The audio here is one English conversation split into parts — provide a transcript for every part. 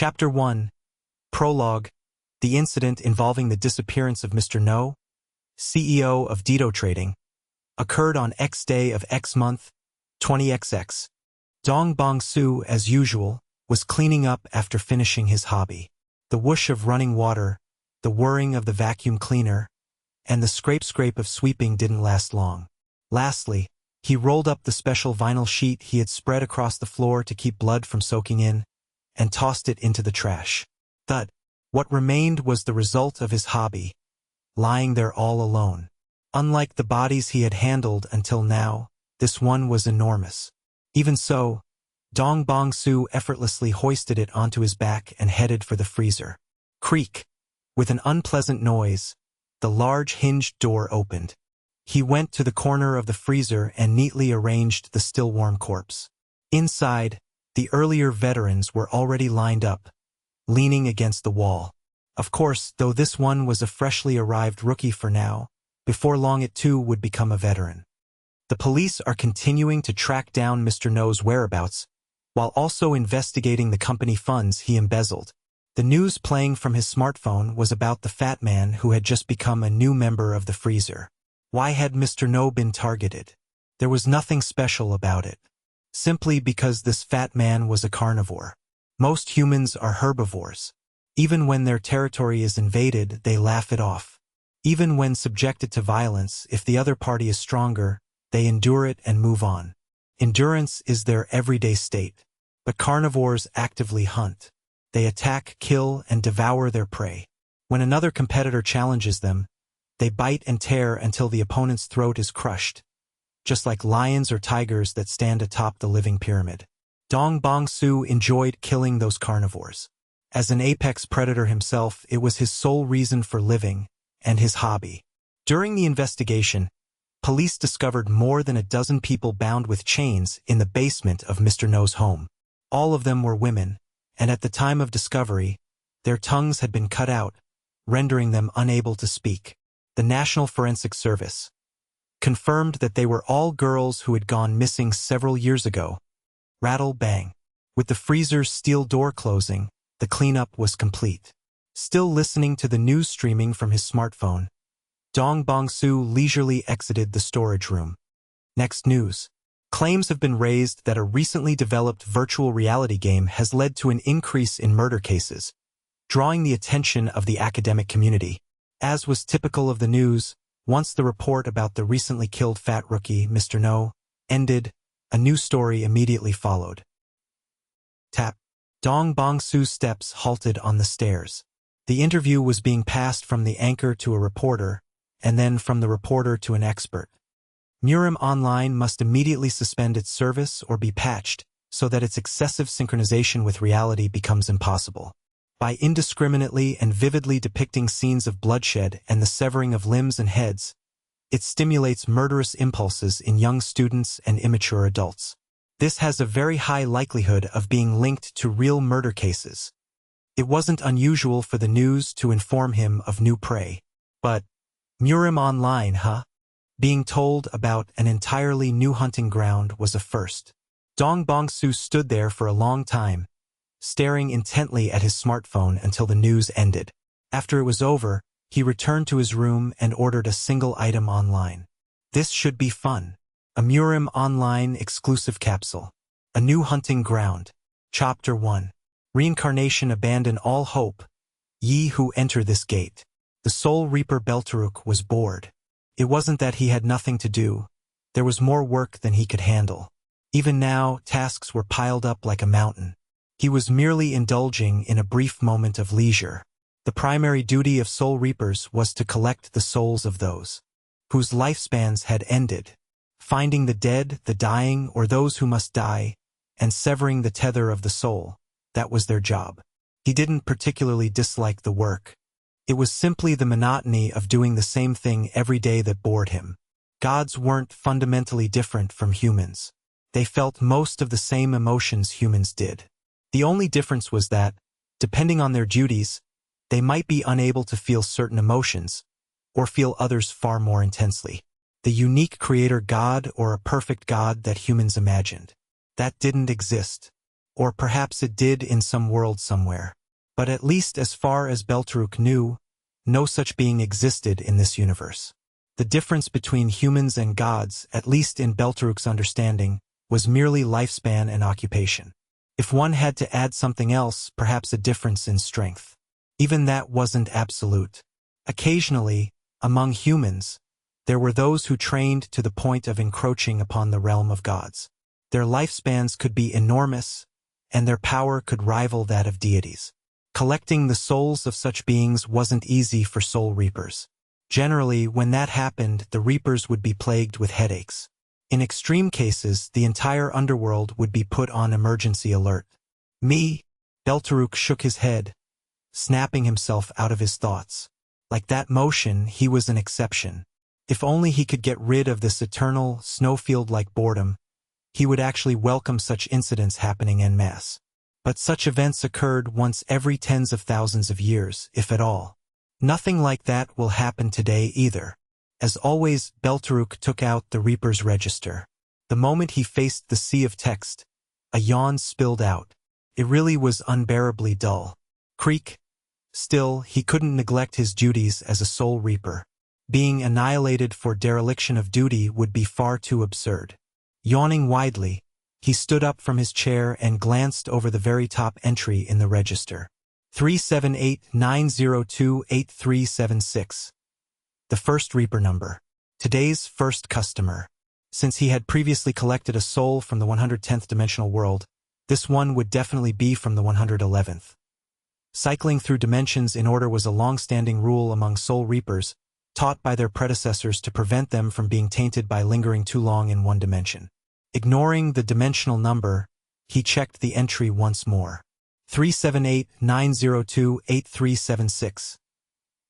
Chapter 1. Prologue. The incident involving the disappearance of Mr. No, CEO of Dito Trading, occurred on X day of X month, 20XX. Dong Bong-soo, as usual, was cleaning up after finishing his hobby. The whoosh of running water, the whirring of the vacuum cleaner, and the scrape of sweeping didn't last long. Lastly, he rolled up the special vinyl sheet he had spread across the floor to keep blood from soaking in, and tossed it into the trash. Thud. What remained was the result of his hobby, lying there all alone. Unlike the bodies he had handled until now, this one was enormous. Even so, Dong Bong-soo effortlessly hoisted it onto his back and headed for the freezer. Creak. With an unpleasant noise, the large hinged door opened. He went to the corner of the freezer and neatly arranged the still-warm corpse. Inside, the earlier veterans were already lined up, leaning against the wall. Of course, though this one was a freshly arrived rookie for now, before long it too would become a veteran. The police are continuing to track down Mr. No's whereabouts, while also investigating the company funds he embezzled. The news playing from his smartphone was about the fat man who had just become a new member of the freezer. Why had Mr. No been targeted? There was nothing special about it. Simply because this fat man was a carnivore. Most humans are herbivores. Even when their territory is invaded, they laugh it off. Even when subjected to violence, if the other party is stronger, they endure it and move on. Endurance is their everyday state. But carnivores actively hunt. They attack, kill, and devour their prey. When another competitor challenges them, they bite and tear until the opponent's throat is crushed, just like lions or tigers that stand atop the living pyramid. Dong Bong-soo enjoyed killing those carnivores. As an apex predator himself, it was his sole reason for living, and his hobby. During the investigation, police discovered more than a dozen people bound with chains in the basement of Mr. No's home. All of them were women, and at the time of discovery, their tongues had been cut out, rendering them unable to speak. The National Forensic Service confirmed that they were all girls who had gone missing several years ago. Rattle bang. With the freezer's steel door closing, the cleanup was complete. Still listening to the news streaming from his smartphone, Dong Bong-soo leisurely exited the storage room. Next news. Claims have been raised that a recently developed virtual reality game has led to an increase in murder cases, drawing the attention of the academic community. As was typical of the news, once the report about the recently killed fat rookie, Mr. No, ended, a new story immediately followed. Tap. Dong Bong-soo's steps halted on the stairs. The interview was being passed from the anchor to a reporter, and then from the reporter to an expert. Murim Online must immediately suspend its service or be patched so that its excessive synchronization with reality becomes impossible. By indiscriminately and vividly depicting scenes of bloodshed and the severing of limbs and heads, it stimulates murderous impulses in young students and immature adults. This has a very high likelihood of being linked to real murder cases. It wasn't unusual for the news to inform him of new prey. But, Murim Online, huh? Being told about an entirely new hunting ground was a first. Dong Bong-soo stood there for a long time, staring intently at his smartphone until the news ended. After it was over, he returned to his room and ordered a single item online. This should be fun. A Murim Online exclusive capsule. A new hunting ground. Chapter 1. Reincarnation. Abandon all hope, ye who enter this gate. The Soul Reaper Beltaruk was bored. It wasn't that he had nothing to do. There was more work than he could handle. Even now, tasks were piled up like a mountain. He was merely indulging in a brief moment of leisure. The primary duty of Soul Reapers was to collect the souls of those whose lifespans had ended, finding the dead, the dying, or those who must die, and severing the tether of the soul. That was their job. He didn't particularly dislike the work. It was simply the monotony of doing the same thing every day that bored him. Gods weren't fundamentally different from humans. They felt most of the same emotions humans did. The only difference was that, depending on their duties, they might be unable to feel certain emotions, or feel others far more intensely. The unique creator god or a perfect god that humans imagined. That didn't exist. or perhaps it did in some world somewhere. But at least as far as Belturuk knew, no such being existed in this universe. The difference between humans and gods, at least in Belturuk's understanding, was merely lifespan and occupation. If one had to add something else, perhaps a difference in strength. Even that wasn't absolute. Occasionally, among humans, there were those who trained to the point of encroaching upon the realm of gods. Their lifespans could be enormous, and their power could rival that of deities. Collecting the souls of such beings wasn't easy for soul reapers. Generally, when that happened, the reapers would be plagued with headaches. In extreme cases, the entire underworld would be put on emergency alert. Belturuk shook his head, snapping himself out of his thoughts. Like that motion, he was an exception. If only he could get rid of this eternal, snowfield-like boredom, he would actually welcome such incidents happening en masse. But such events occurred once every tens of thousands of years, if at all. Nothing like that will happen today either. As always, Belturuk took out the Reaper's register. The moment he faced the sea of text, a yawn spilled out. It really was unbearably dull. Creak. Still, he couldn't neglect his duties as a soul reaper. Being annihilated for dereliction of duty would be far too absurd. Yawning widely, he stood up from his chair and glanced over the very top entry in the register. 378-902-8376. The first Reaper number. Today's first customer. Since he had previously collected a soul from the 110th dimensional world, this one would definitely be from the 111th. Cycling through dimensions in order was a long-standing rule among soul reapers, taught by their predecessors to prevent them from being tainted by lingering too long in one dimension. Ignoring the dimensional number, he checked the entry once more. 378-902-8376.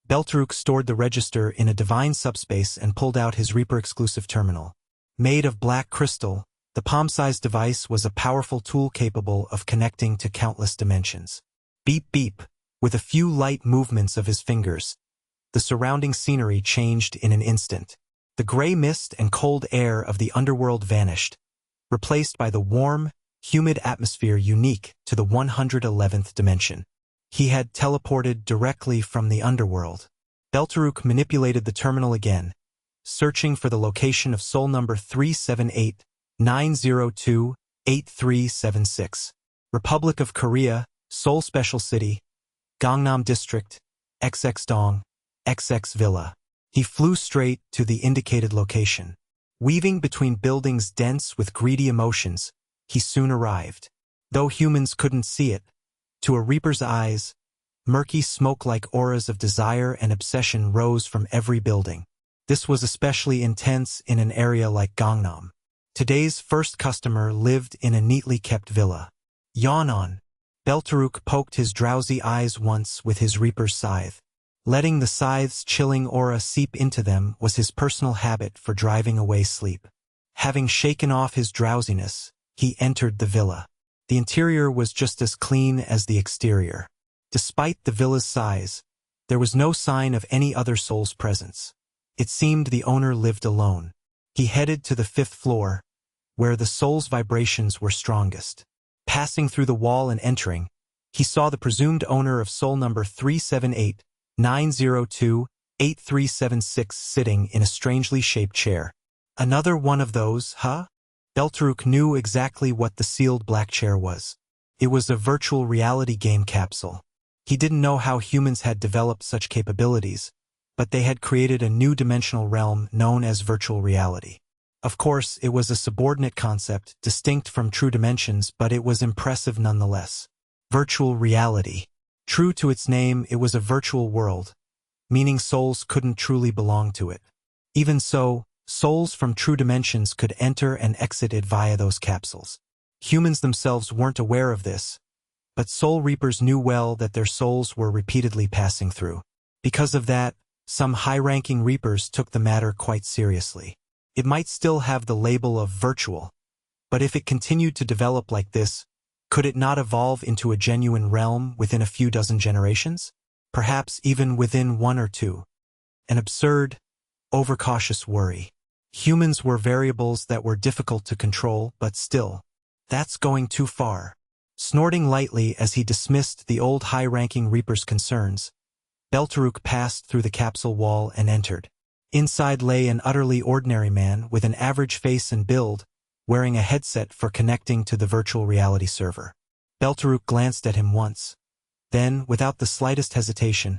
Belturuk stored the register in a divine subspace and pulled out his Reaper-exclusive terminal. Made of black crystal, the palm-sized device was a powerful tool capable of connecting to countless dimensions. Beep beep, with a few light movements of his fingers, the surrounding scenery changed in an instant. The gray mist and cold air of the underworld vanished, replaced by the warm, humid atmosphere unique to the 111th dimension. He had teleported directly from the underworld. Belturuk manipulated the terminal again, searching for the location of soul number 378-902-8376. Republic of Korea, Seoul Special City, Gangnam District, XX Dong, XX Villa. He flew straight to the indicated location. Weaving between buildings dense with greedy emotions, he soon arrived. Though humans couldn't see it, to a Reaper's eyes, murky smoke-like auras of desire and obsession rose from every building. This was especially intense in an area like Gangnam. Today's first customer lived in a neatly kept villa. Yawn on. Belturuk poked his drowsy eyes once with his Reaper's scythe. Letting the scythe's chilling aura seep into them was his personal habit for driving away sleep. Having shaken off his drowsiness, he entered the villa. The interior was just as clean as the exterior. Despite the villa's size, there was no sign of any other soul's presence. It seemed the owner lived alone. He headed to the 5th floor, where the soul's vibrations were strongest. Passing through the wall and entering, he saw the presumed owner of soul number 378-902-8376 sitting in a strangely shaped chair. Another one of those, huh? Belturuk knew exactly what the sealed black chair was. It was a virtual reality game capsule. He didn't know how humans had developed such capabilities, but they had created a new dimensional realm known as virtual reality. Of course, it was a subordinate concept, distinct from true dimensions, but it was impressive nonetheless. Virtual reality. True to its name, it was a virtual world, meaning souls couldn't truly belong to it. Even so, souls from true dimensions could enter and exit it via those capsules. Humans themselves weren't aware of this, but soul reapers knew well that their souls were repeatedly passing through. Because of that, some high-ranking reapers took the matter quite seriously. It might still have the label of virtual, but if it continued to develop like this, could it not evolve into a genuine realm within a few dozen generations? Perhaps even within 1 or 2. An absurd, overcautious worry. Humans were variables that were difficult to control, but still, that's going too far. Snorting lightly as he dismissed the old high-ranking Reaper's concerns, Beltaruk passed through the capsule wall and entered. Inside lay an utterly ordinary man with an average face and build, wearing a headset for connecting to the virtual reality server. Beltaruk glanced at him once, then, without the slightest hesitation,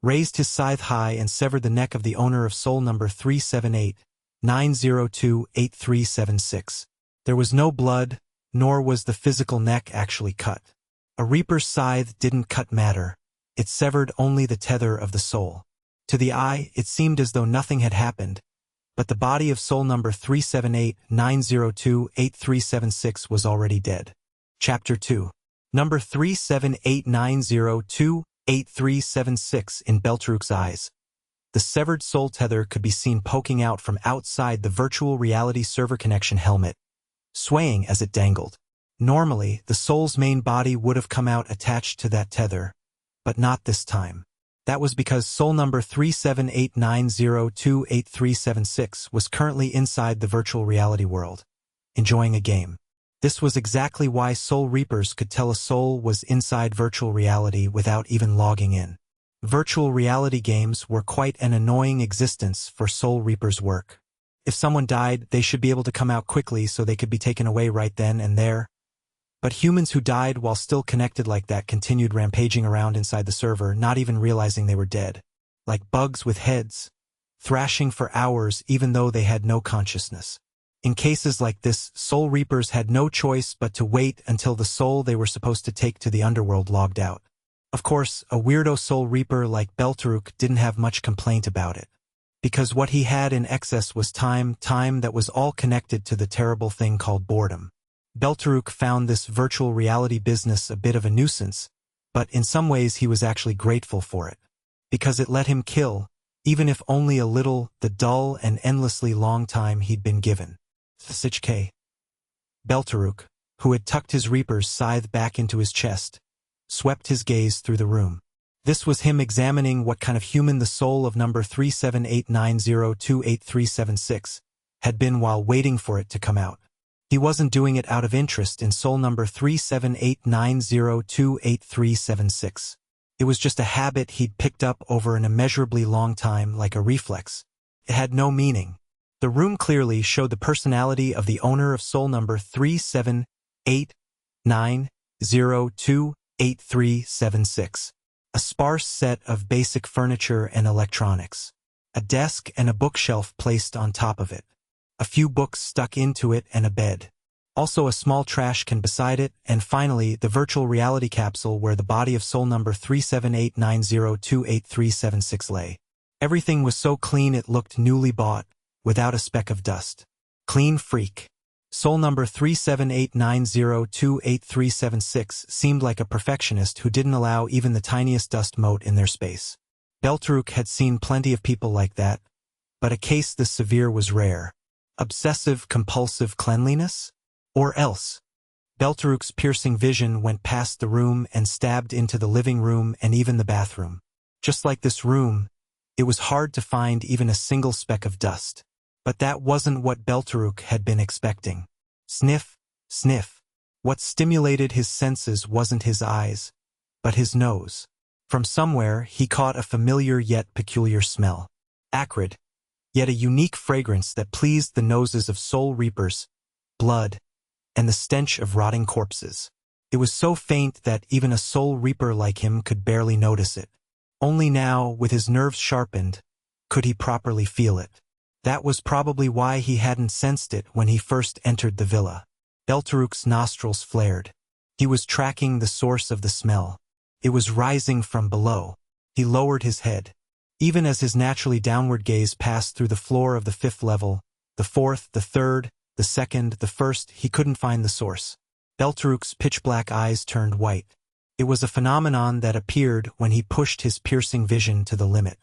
raised his scythe high and severed the neck of the owner of soul number 378-902-8376. There was no blood, nor was the physical neck actually cut. A Reaper's scythe didn't cut matter, it severed only the tether of the soul. To the eye, it seemed as though nothing had happened, but the body of soul number 378-902-8376 was already dead. Chapter 2. Number 378-902-8376 in Beltaruk's eyes. The severed soul tether could be seen poking out from outside the virtual reality server connection helmet, swaying as it dangled. Normally, the soul's main body would have come out attached to that tether, but not this time. That was because soul number 378-902-8376 was currently inside the virtual reality world, enjoying a game. This was exactly why Soul Reapers could tell a soul was inside virtual reality without even logging in. Virtual reality games were quite an annoying existence for Soul Reapers' work. If someone died, they should be able to come out quickly so they could be taken away right then and there. But humans who died while still connected like that continued rampaging around inside the server, not even realizing they were dead. Like bugs with heads, thrashing for hours even though they had no consciousness. In cases like this, Soul Reapers had no choice but to wait until the soul they were supposed to take to the underworld logged out. Of course, a weirdo Soul Reaper like Beltaruk didn't have much complaint about it, because what he had in excess was time that was all connected to the terrible thing called boredom. Beltaruk found this virtual reality business a bit of a nuisance, but in some ways he was actually grateful for it, because it let him kill, even if only a little, the dull and endlessly long time he'd been given. K. Beltaruk, who had tucked his Reaper's scythe back into his chest, swept his gaze through the room. This was him examining what kind of human the soul of number 378-902-8376 had been while waiting for it to come out. He wasn't doing it out of interest in soul number 378-902-8376. It was just a habit he'd picked up over an immeasurably long time, like a reflex. It had no meaning. The room clearly showed the personality of the owner of soul number 378-902-8376. A sparse set of basic furniture and electronics. A desk and a bookshelf placed on top of it. A few books stuck into it and a bed. Also a small trash can beside it, and finally the virtual reality capsule where the body of soul number 378-902-8376 lay. Everything was so clean it looked newly bought, without a speck of dust. Clean freak. Soul number 378-902-8376 seemed like a perfectionist who didn't allow even the tiniest dust mote in their space. Beltaruk had seen plenty of people like that, but a case this severe was rare. Obsessive-compulsive cleanliness? Or else. Beltaruk's piercing vision went past the room and stabbed into the living room and even the bathroom. Just like this room, it was hard to find even a single speck of dust. But that wasn't what Beltaruk had been expecting. Sniff, sniff. What stimulated his senses wasn't his eyes, but his nose. From somewhere, he caught a familiar yet peculiar smell. Acrid, yet a unique fragrance that pleased the noses of Soul Reapers, blood, and the stench of rotting corpses. It was so faint that even a Soul Reaper like him could barely notice it. Only now, with his nerves sharpened, could he properly feel it. That was probably why he hadn't sensed it when he first entered the villa. Beltaruk's nostrils flared. He was tracking the source of the smell. It was rising from below. He lowered his head. Even as his naturally downward gaze passed through the floor of the 5th level, the 4th, the 3rd, the 2nd, the 1st, he couldn't find the source. Beltaruk's pitch-black eyes turned white. It was a phenomenon that appeared when he pushed his piercing vision to the limit.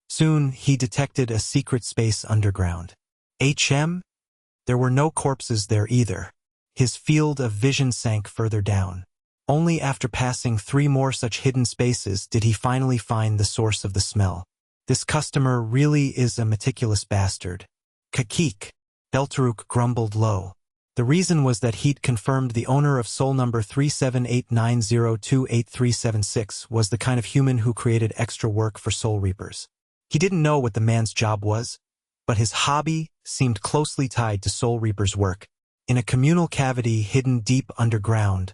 Soon, he detected a secret space underground. There were no corpses there either. His field of vision sank further down. Only after passing 3 more such hidden spaces did he finally find the source of the smell. This customer really is a meticulous bastard. Kakik. Beltaruk grumbled low. The reason was that he'd confirmed the owner of soul number 37890288376 was the kind of human who created extra work for soul reapers. He didn't know what the man's job was, but his hobby seemed closely tied to soul reapers' work. In a communal cavity hidden deep underground,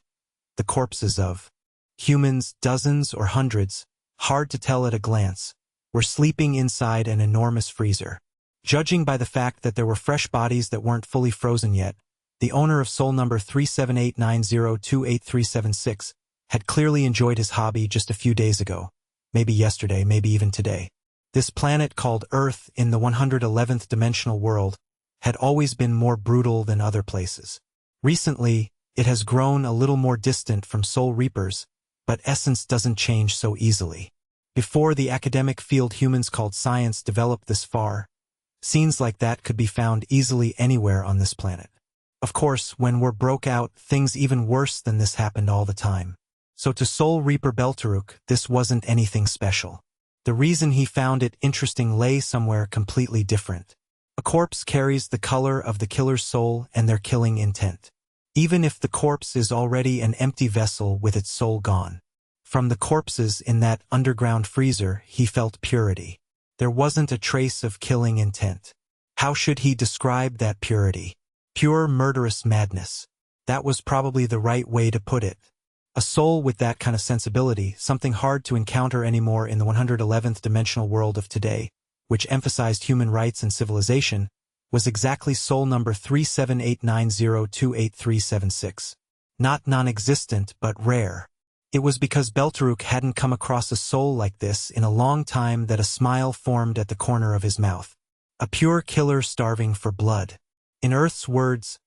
the corpses of humans, dozens or hundreds, hard to tell at a glance, were sleeping inside an enormous freezer. Judging by the fact that there were fresh bodies that weren't fully frozen yet, the owner of soul number 37890288376 had clearly enjoyed his hobby just a few days ago, maybe yesterday, maybe even today. This planet called Earth in the 111th dimensional world had always been more brutal than other places. Recently, it has grown a little more distant from soul reapers, but essence doesn't change so easily. Before the academic field humans called science developed this far, scenes like that could be found easily anywhere on this planet. Of course, when war broke out, things even worse than this happened all the time. So to Soul Reaper Beltaruk, this wasn't anything special. The reason he found it interesting lay somewhere completely different. A corpse carries the color of the killer's soul and their killing intent. Even if the corpse is already an empty vessel with its soul gone. From the corpses in that underground freezer, he felt purity. There wasn't a trace of killing intent. How should he describe that purity? Pure murderous madness. That was probably the right way to put it. A soul with that kind of sensibility, something hard to encounter anymore in the 111th dimensional world of today, which emphasized human rights and civilization, was exactly soul number 37890288376. Not non-existent, but rare. It was because Beltaruk hadn't come across a soul like this in a long time that a smile formed at the corner of his mouth. A pure killer starving for blood. In Earth's words,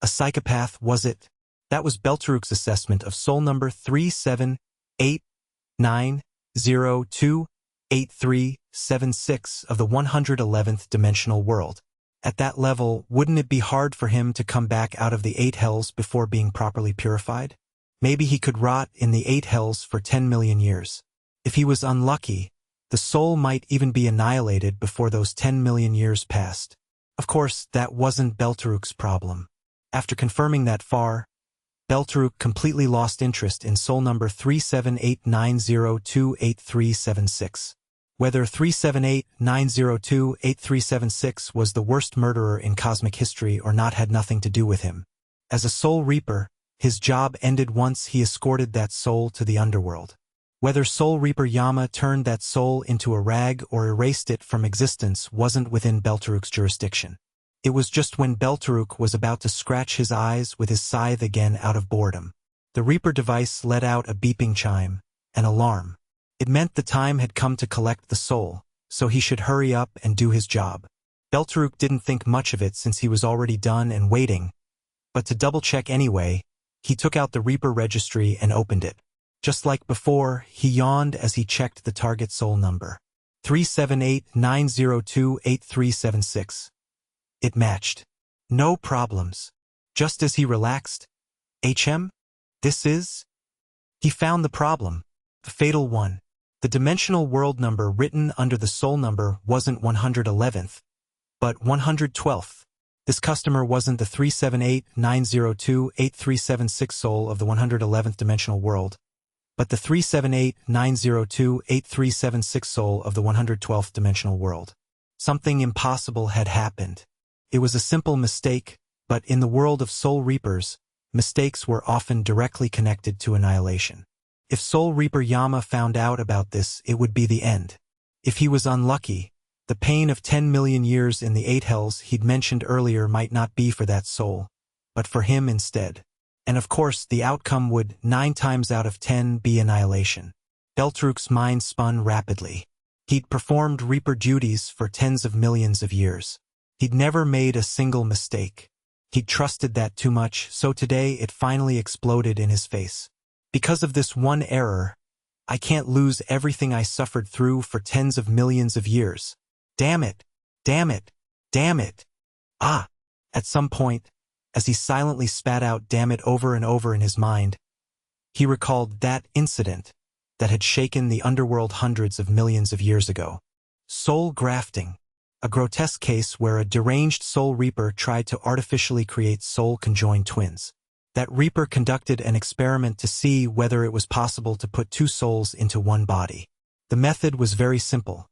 a psychopath, was it? That was Beltaruk's assessment of soul number 37890288376 of the 111th dimensional world. At that level, wouldn't it be hard for him to come back out of the 8 hells before being properly purified? Maybe he could rot in the 8 hells for 10 million years. If he was unlucky, the soul might even be annihilated before those 10 million years passed. Of course, that wasn't Beltaruk's problem. After confirming that far, Beltaruk completely lost interest in soul number 37890288376. Whether 37890288376 was the worst murderer in cosmic history or not had nothing to do with him. As a soul reaper, his job ended once he escorted that soul to the underworld. Whether Soul Reaper Yama turned that soul into a rag or erased it from existence wasn't within Beltaruk's jurisdiction. It was just when Beltaruk was about to scratch his eyes with his scythe again out of boredom. The Reaper device let out a beeping chime, an alarm. It meant the time had come to collect the soul, so he should hurry up and do his job. Beltaruk didn't think much of it since he was already done and waiting, but to double-check anyway, he took out the Reaper registry and opened it. Just like before, he yawned as he checked the target soul number. 37890288376. It matched. No problems. Just as he relaxed. HM? This is? He found the problem. The fatal one. The dimensional world number written under the soul number wasn't 111th, but 112th. This customer wasn't the 37890288376 soul of the 111th dimensional world, but the 37890288376 soul of the 112th dimensional world. Something impossible had happened. It was a simple mistake, but in the world of soul reapers, mistakes were often directly connected to annihilation. If Soul Reaper Yama found out about this, it would be the end. If he was unlucky, the pain of 10 million years in the 8 hells he'd mentioned earlier might not be for that soul, but for him instead. And of course, the outcome would, 9 times out of 10, be annihilation. Beltaruk's mind spun rapidly. He'd performed Reaper duties for tens of millions of years. He'd never made a single mistake. He'd trusted that too much, so today it finally exploded in his face. Because of this one error, I can't lose everything I suffered through for tens of millions of years. Damn it! Damn it! Damn it! Ah! At some point, as he silently spat out damn it over and over in his mind, he recalled that incident that had shaken the underworld hundreds of millions of years ago. Soul grafting. a grotesque case where a deranged soul reaper tried to artificially create soul-conjoined twins. That reaper conducted an experiment to see whether it was possible to put two souls into one body. The method was very simple.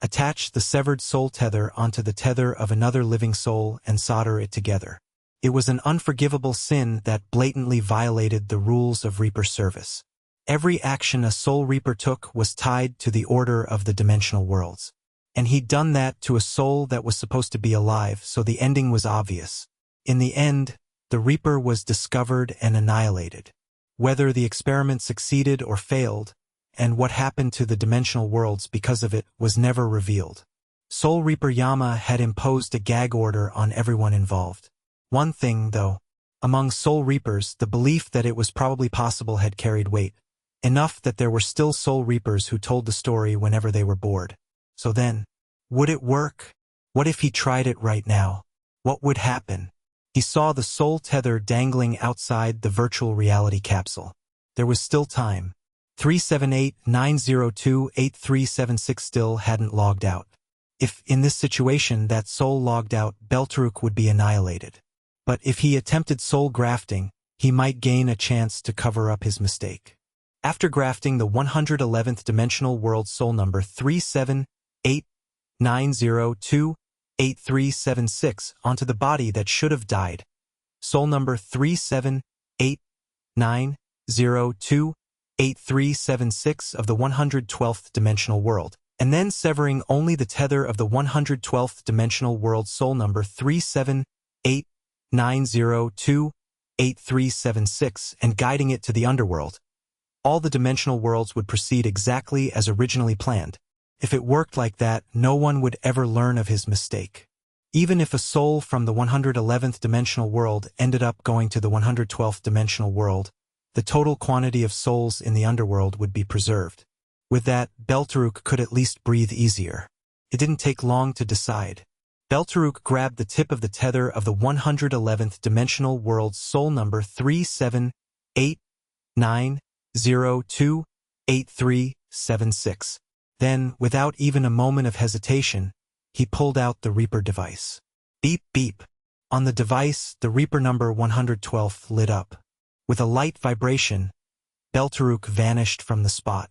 Attach the severed soul tether onto the tether of another living soul and solder it together. It was an unforgivable sin that blatantly violated the rules of reaper service. Every action a soul reaper took was tied to the order of the dimensional worlds. And he'd done that to a soul that was supposed to be alive, so the ending was obvious. In the end, the reaper was discovered and annihilated. Whether the experiment succeeded or failed, and what happened to the dimensional worlds because of it, was never revealed. Soul Reaper Yama had imposed a gag order on everyone involved. One thing, though, among Soul Reapers, the belief that it was probably possible had carried weight, enough that there were still Soul Reapers who told the story whenever they were bored. So then, would it work? What if he tried it right now? What would happen? He saw the soul tether dangling outside the virtual reality capsule. There was still time. 378-902-8376 still hadn't logged out. If, in this situation, that soul logged out, Beltaruk would be annihilated. But if he attempted soul grafting, he might gain a chance to cover up his mistake. After grafting the 111th dimensional world soul number 378-902-8376 onto the body that should have died, soul number 378-902-8376 of the 112th dimensional world, and then severing only the tether of the 112th dimensional world soul number 378-902-8376 and guiding it to the underworld, all the dimensional worlds would proceed exactly as originally planned. If it worked like that, no one would ever learn of his mistake. Even if a soul from the 111th dimensional world ended up going to the 112th dimensional world, the total quantity of souls in the underworld would be preserved. With that, Beltaruk could at least breathe easier. It didn't take long to decide. Beltaruk grabbed the tip of the tether of the 111th dimensional world's soul number 378-902-8376. Then, without even a moment of hesitation, he pulled out the Reaper device. Beep beep. On the device, the Reaper number 112 lit up. With a light vibration, Beltaruk vanished from the spot.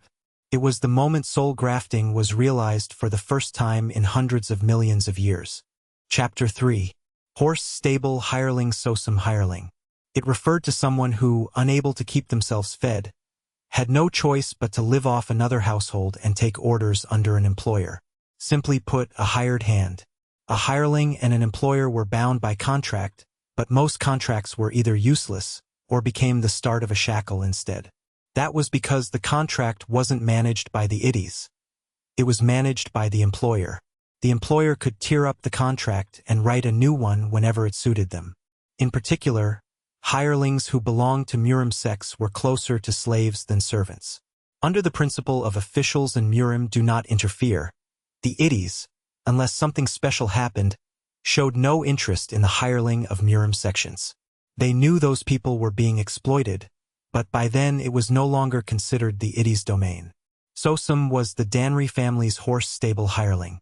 It was the moment soul grafting was realized for the first time in hundreds of millions of years. Chapter 3. Horse Stable Hireling Sosum Hireling. It referred to someone who, unable to keep themselves fed, had no choice but to live off another household and take orders under an employer. Simply put, a hired hand. A hireling and an employer were bound by contract, but most contracts were either useless or became the start of a shackle instead. That was because the contract wasn't managed by the iddies. It was managed by the employer. The employer could tear up the contract and write a new one whenever it suited them. In particular, hirelings who belonged to Murim sects were closer to slaves than servants. Under the principle of officials and Murim do not interfere, the iddies, unless something special happened, showed no interest in the hireling of Murim sections. They knew those people were being exploited, but by then it was no longer considered the iddies' domain. Sosum was the Danri family's horse stable hireling.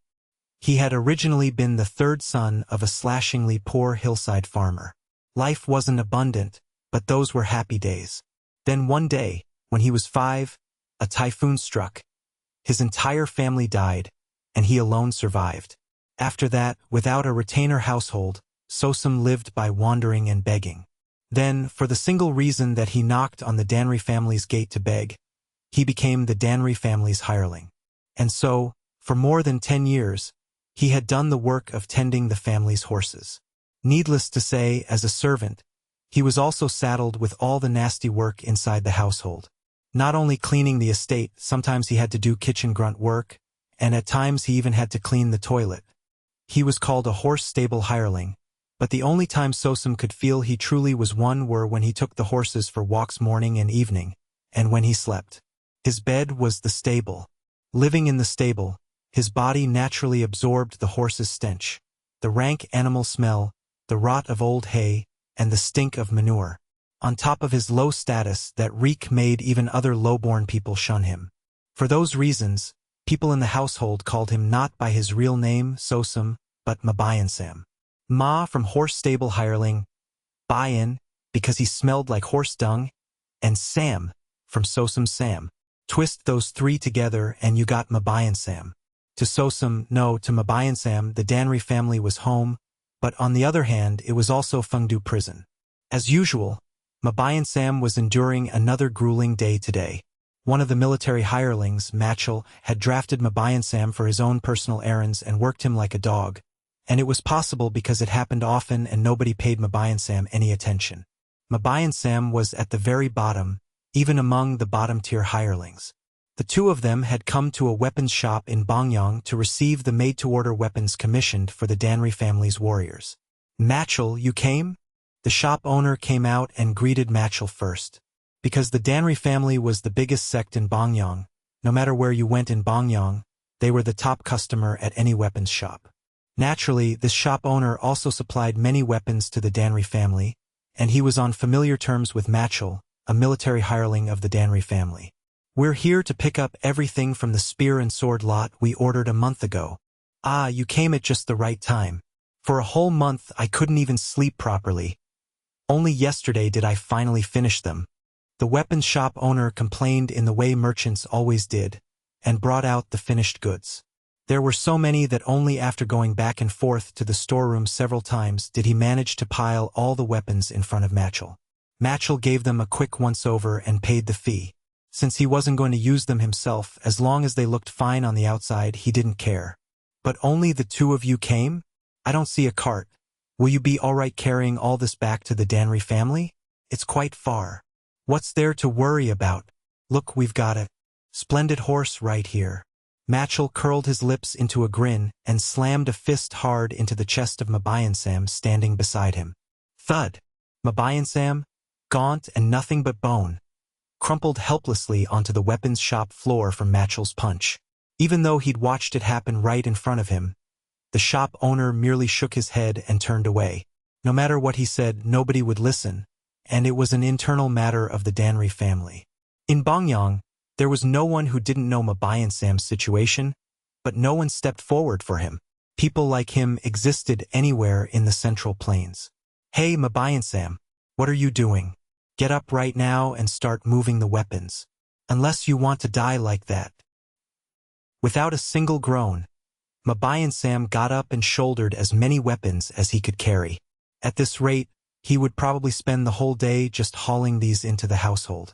He had originally been the third son of a slashingly poor hillside farmer. Life wasn't abundant, but those were happy days. Then one day, when he was 5, a typhoon struck. His entire family died, and he alone survived. After that, without a retainer household, Sosum lived by wandering and begging. Then, for the single reason that he knocked on the Danri family's gate to beg, he became the Danri family's hireling. And so, for more than 10 years, he had done the work of tending the family's horses. Needless to say, as a servant, he was also saddled with all the nasty work inside the household. Not only cleaning the estate, sometimes he had to do kitchen grunt work, and at times he even had to clean the toilet. He was called a horse stable hireling, but the only time Sosum could feel he truly was one were when he took the horses for walks morning and evening, and when he slept. His bed was the stable. Living in the stable, his body naturally absorbed the horse's stench, the rank animal smell, the rot of old hay, and the stink of manure. On top of his low status, that reek made even other low-born people shun him. For those reasons, People in the household called him not by his real name, Sosum, but Mabayansam. Ma from horse stable hireling, Bayan, because he smelled like horse dung, and Sam from Sosum Sam. Twist those three together and you got Mabayansam. To Sosum, no, to Mabayansam, the Danri family was home, but on the other hand, it was also Fengdu prison. As usual, Mabayansam was enduring another grueling day today. One of the military hirelings, Machel, had drafted Mabayansam for his own personal errands and worked him like a dog, and it was possible because it happened often and nobody paid Mabayansam any attention. Mabayansam was at the very bottom, even among the bottom-tier hirelings. The two of them had come to a weapons shop in Bongyang to receive the made-to-order weapons commissioned for the Danri family's warriors. Machel, you came? The shop owner came out and greeted Machel first. Because the Danri family was the biggest sect in Bongyang, no matter where you went in Bongyang, they were the top customer at any weapons shop. Naturally, this shop owner also supplied many weapons to the Danri family, and he was on familiar terms with Machel, a military hireling of the Danri family. We're here to pick up everything from the spear and sword lot we ordered a month ago. Ah, you came at just the right time. For a whole month I couldn't even sleep properly. Only yesterday did I finally finish them. The weapons shop owner complained in the way merchants always did, and brought out the finished goods. There were so many that only after going back and forth to the storeroom several times did he manage to pile all the weapons in front of Machel. Machel gave them a quick once-over and paid the fee. Since he wasn't going to use them himself, as long as they looked fine on the outside, he didn't care. But only the two of you came? I don't see a cart. Will you be all right carrying all this back to the Danri family? It's quite far. What's there to worry about? Look, we've got a splendid horse right here. Machel curled his lips into a grin and slammed a fist hard into the chest of Mabayansam standing beside him. Thud! Mabayansam, gaunt and nothing but bone, crumpled helplessly onto the weapons shop floor from Machel's punch. Even though he'd watched it happen right in front of him, the shop owner merely shook his head and turned away. No matter what he said, nobody would listen, and it was an internal matter of the Danri family. In Bongyang, there was no one who didn't know Mabayansam's situation, but no one stepped forward for him. People like him existed anywhere in the Central Plains. Hey Mabayansam, what are you doing? Get up right now and start moving the weapons. Unless you want to die like that. Without a single groan, Mabayansam got up and shouldered as many weapons as he could carry. At this rate, he would probably spend the whole day just hauling these into the household.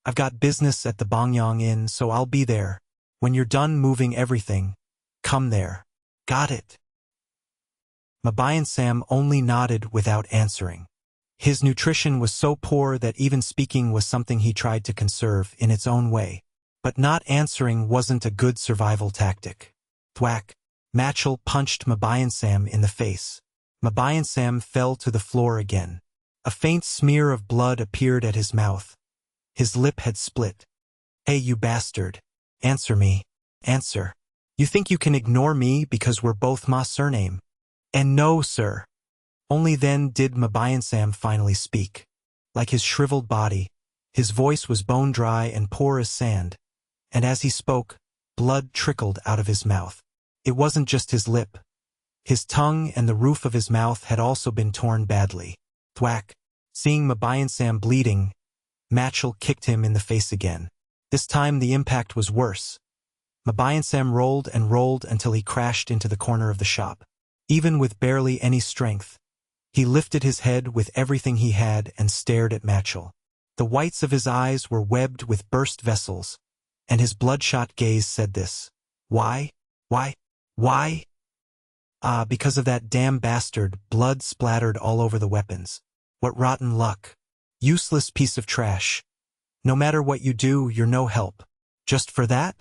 I've got business at the Bongyang Inn, so I'll be there. When you're done moving everything, come there. Got it. Mabayansam only nodded without answering. His nutrition was so poor that even speaking was something he tried to conserve in its own way. But not answering wasn't a good survival tactic. Thwack! Machel punched Mabayansam in the face. Mabayansam fell to the floor again. A faint smear of blood appeared at his mouth. His lip had split. Hey, you bastard. Answer me. Answer. You think you can ignore me because we're both my surname? And no, sir. Only then did Mabayansam finally speak. Like his shriveled body, his voice was bone-dry and poor as sand, and as he spoke, blood trickled out of his mouth. It wasn't just his lip. His tongue and the roof of his mouth had also been torn badly. Thwack! Seeing Mabayansam bleeding, Machel kicked him in the face again. This time the impact was worse. Mabayansam rolled and rolled until he crashed into the corner of the shop. Even with barely any strength, he lifted his head with everything he had and stared at Machel. The whites of his eyes were webbed with burst vessels, and his bloodshot gaze said this. Why? Why? Why? Ah, because of that damn bastard, blood splattered all over the weapons. What rotten luck. Useless piece of trash. No matter what you do, you're no help. Just for that?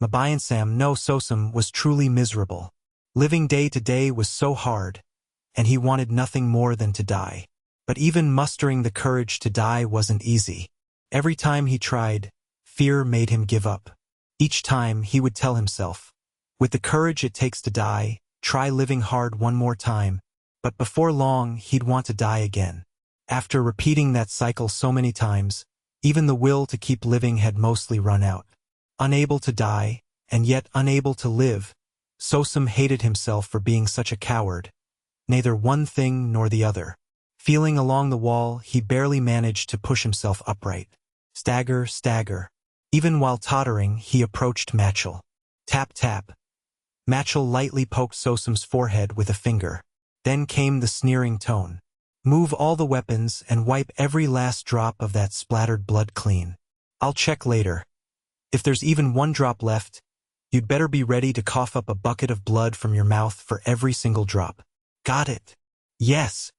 Mabayansam no Sosum was truly miserable. Living day to day was so hard, and he wanted nothing more than to die. But even mustering the courage to die wasn't easy. Every time he tried, fear made him give up. Each time he would tell himself, with the courage it takes to die, try living hard one more time, but before long he'd want to die again. After repeating that cycle so many times, even the will to keep living had mostly run out. Unable to die, and yet unable to live. Sosum hated himself for being such a coward. Neither one thing nor the other. Feeling along the wall, he barely managed to push himself upright. Stagger, stagger. Even while tottering, he approached Machel. Tap, tap. Machel lightly poked Sosum's forehead with a finger. Then came the sneering tone. Move all the weapons and wipe every last drop of that splattered blood clean. I'll check later. If there's even one drop left, you'd better be ready to cough up a bucket of blood from your mouth for every single drop. Got it? Yes.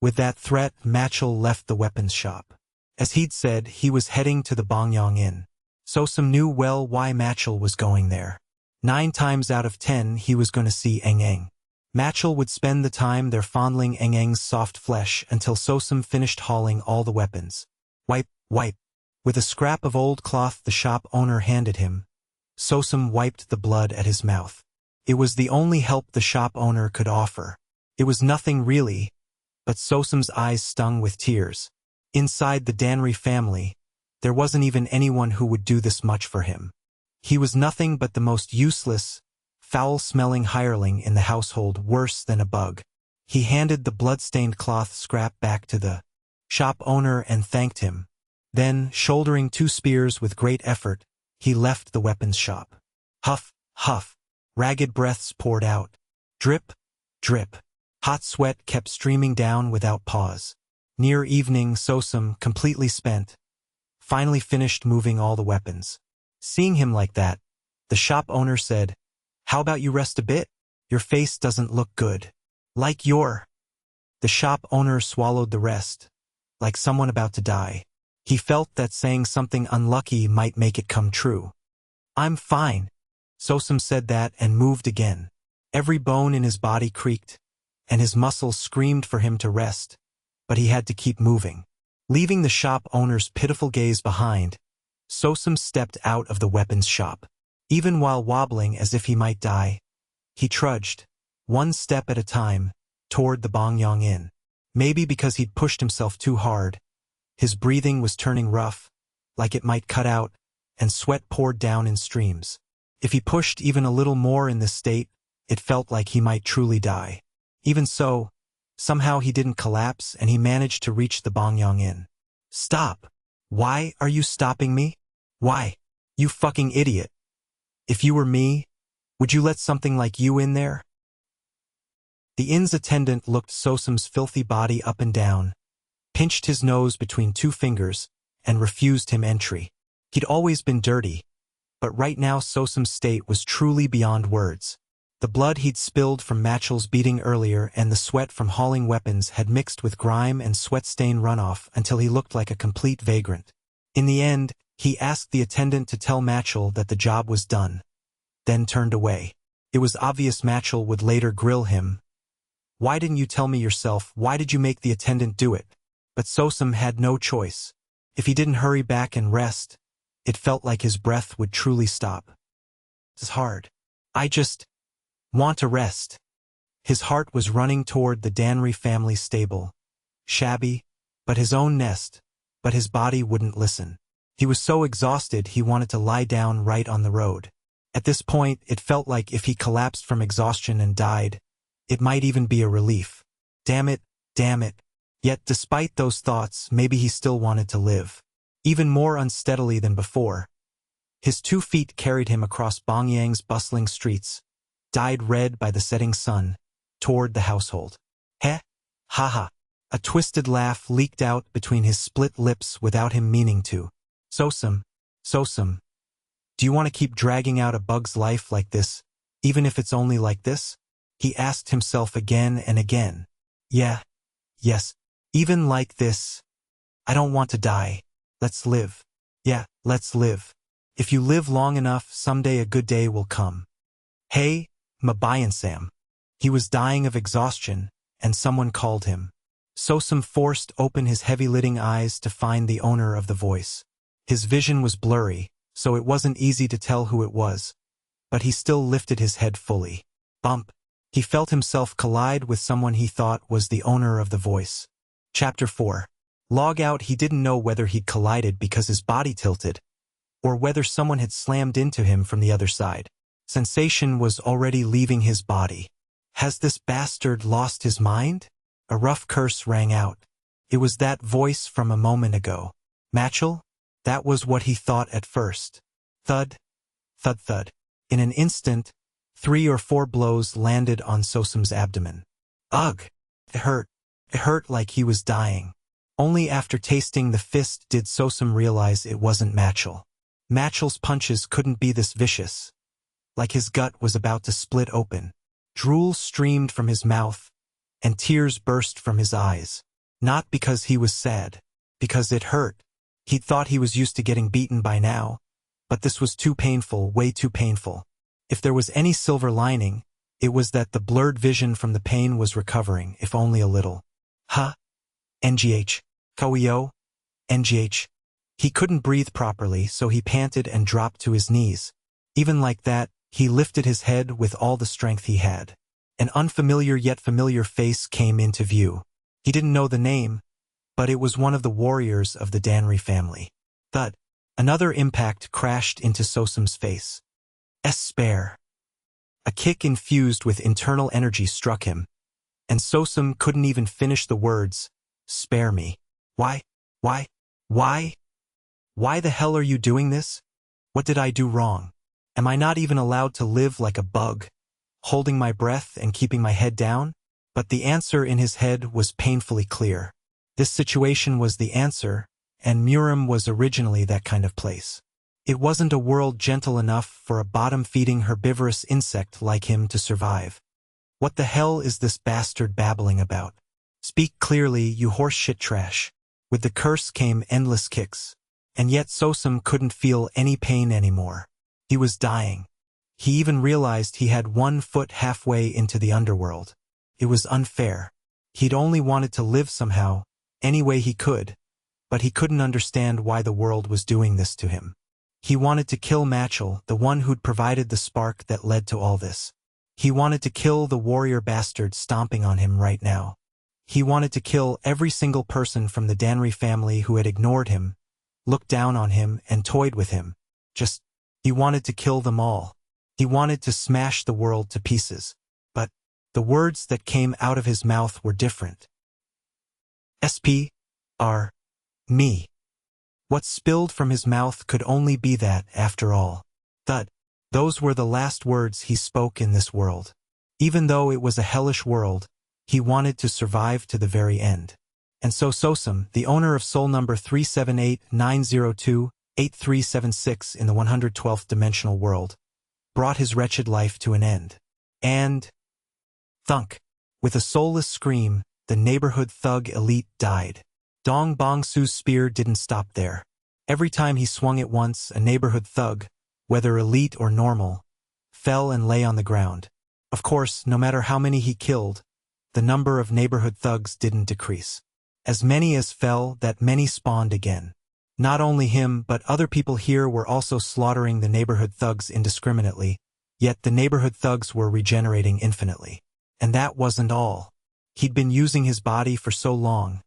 With that threat, Machel left the weapons shop. As he'd said, he was heading to the Bongyang Inn. Sosum knew well why Machel was going there. 9 times out of 10, he was going to see Eng. Machel would spend the time there fondling Eng's soft flesh until Sosum finished hauling all the weapons. Wipe, wipe. With a scrap of old cloth the shop owner handed him, Sosum wiped the blood at his mouth. It was the only help the shop owner could offer. It was nothing really, but Sosum's eyes stung with tears. Inside the Danri family, there wasn't even anyone who would do this much for him. He was nothing but the most useless, foul-smelling hireling in the household, worse than a bug. He handed the blood-stained cloth scrap back to the shop owner and thanked him. Then, shouldering 2 spears with great effort, he left the weapons shop. Huff, huff. Ragged breaths poured out. Drip, drip. Hot sweat kept streaming down without pause. Near evening, Sosum, completely spent, finally finished moving all the weapons. Seeing him like that, the shop owner said, "How about you rest a bit? Your face doesn't look good. Like your..." The shop owner swallowed the rest, like someone about to die. He felt that saying something unlucky might make it come true. "I'm fine." Sosum said that and moved again. Every bone in his body creaked, and his muscles screamed for him to rest, but he had to keep moving. Leaving the shop owner's pitiful gaze behind, Sosum stepped out of the weapons shop. Even while wobbling as if he might die, he trudged, 1 step at a time, toward the Bongyang Inn. Maybe because he'd pushed himself too hard, his breathing was turning rough, like it might cut out, and sweat poured down in streams. If he pushed even a little more in this state, it felt like he might truly die. Even so, somehow he didn't collapse and he managed to reach the Bongyang Inn. "Stop! Why are you stopping me? Why? You fucking idiot! If you were me, would you let something like you in there?" The inn's attendant looked Sosum's filthy body up and down, pinched his nose between 2 fingers, and refused him entry. He'd always been dirty, but right now Sosum's state was truly beyond words. The blood he'd spilled from Machel's beating earlier and the sweat from hauling weapons had mixed with grime and sweat-stain runoff until he looked like a complete vagrant. In the end, he asked the attendant to tell Machel that the job was done, then turned away. It was obvious Machel would later grill him. "Why didn't you tell me yourself? Why did you make the attendant do it?" But Sosum had no choice. If he didn't hurry back and rest, it felt like his breath would truly stop. "It's hard. I just want to rest." His heart was running toward the Danri family stable. Shabby, but his own nest, but his body wouldn't listen. He was so exhausted he wanted to lie down right on the road. At this point, it felt like if he collapsed from exhaustion and died, it might even be a relief. Damn it, damn it. Yet despite those thoughts, maybe he still wanted to live. Even more unsteadily than before, his 2 feet carried him across Bongyang's bustling streets, dyed red by the setting sun, toward the household. Heh, ha. A twisted laugh leaked out between his split lips without him meaning to. Sosum, do you want to keep dragging out a bug's life like this, even if it's only like this?" He asked himself again and again. Yes, even like this. I don't want to die. Let's live. Yeah, let's live. If you live long enough, someday a good day will come. Hey, Mabayansam. He was dying of exhaustion, and someone called him. Sosum forced open his heavy-lidding eyes to find the owner of the voice. His vision was blurry, so it wasn't easy to tell who it was, but he still lifted his head fully. Bump. He felt himself collide with someone he thought was the owner of the voice. Chapter 4. Log out. He didn't know whether he'd collided because his body tilted, or whether someone had slammed into him from the other side. Sensation was already leaving his body. Has this bastard lost his mind? A rough curse rang out. It was that voice from a moment ago. Matchel? That was what he thought at first. Thud, thud, thud. In an instant, 3 or 4 blows landed on Sosum's abdomen. Ugh! It hurt. It hurt like he was dying. Only after tasting the fist did Sosum realize it wasn't Matchel. Matchel's punches couldn't be this vicious. Like his gut was about to split open. Drool streamed from his mouth, and tears burst from his eyes. Not because he was sad, because it hurt. He'd thought he was used to getting beaten by now, but this was too painful, way too painful. If there was any silver lining, it was that the blurred vision from the pain was recovering, if only a little. Huh? NGH. Koyo? NGH. He couldn't breathe properly, so he panted and dropped to his knees. Even like that, he lifted his head with all the strength he had. An unfamiliar yet familiar face came into view. He didn't know the name, but it was one of the warriors of the Danri family. Thud. Another impact crashed into Sosum's face. Spare. A kick infused with internal energy struck him, and Sosum couldn't even finish the words, "Spare me." Why? Why? Why? Why the hell are you doing this? What did I do wrong? Am I not even allowed to live like a bug, holding my breath and keeping my head down? But the answer in his head was painfully clear. This situation was the answer, and Murim was originally that kind of place. It wasn't a world gentle enough for a bottom-feeding herbivorous insect like him to survive. What the hell is this bastard babbling about? Speak clearly, you horse shit trash. With the curse came endless kicks. And yet Sosum couldn't feel any pain anymore. He was dying. He even realized he had 1 foot halfway into the underworld. It was unfair. He'd only wanted to live somehow, any way he could, but he couldn't understand why the world was doing this to him. He wanted to kill Matchel, the one who'd provided the spark that led to all this. He wanted to kill the warrior bastard stomping on him right now. He wanted to kill every single person from the Danri family who had ignored him, looked down on him, and toyed with him. He wanted to kill them all. He wanted to smash the world to pieces. But the words that came out of his mouth were different. S.P.R. Me. What spilled from his mouth could only be that, after all. Thud. Those were the last words he spoke in this world. Even though it was a hellish world, he wanted to survive to the very end. And so Sosum, the owner of soul number 378-902-8376 in the 112th dimensional world, brought his wretched life to an end. And thunk. With a soulless scream, the neighborhood thug elite died. Dong Bong-su's spear didn't stop there. Every time he swung it once, a neighborhood thug, whether elite or normal, fell and lay on the ground. Of course, no matter how many he killed, the number of neighborhood thugs didn't decrease. As many as fell, that many spawned again. Not only him, but other people here were also slaughtering the neighborhood thugs indiscriminately, yet the neighborhood thugs were regenerating infinitely. And that wasn't all. He'd been using his body for so long,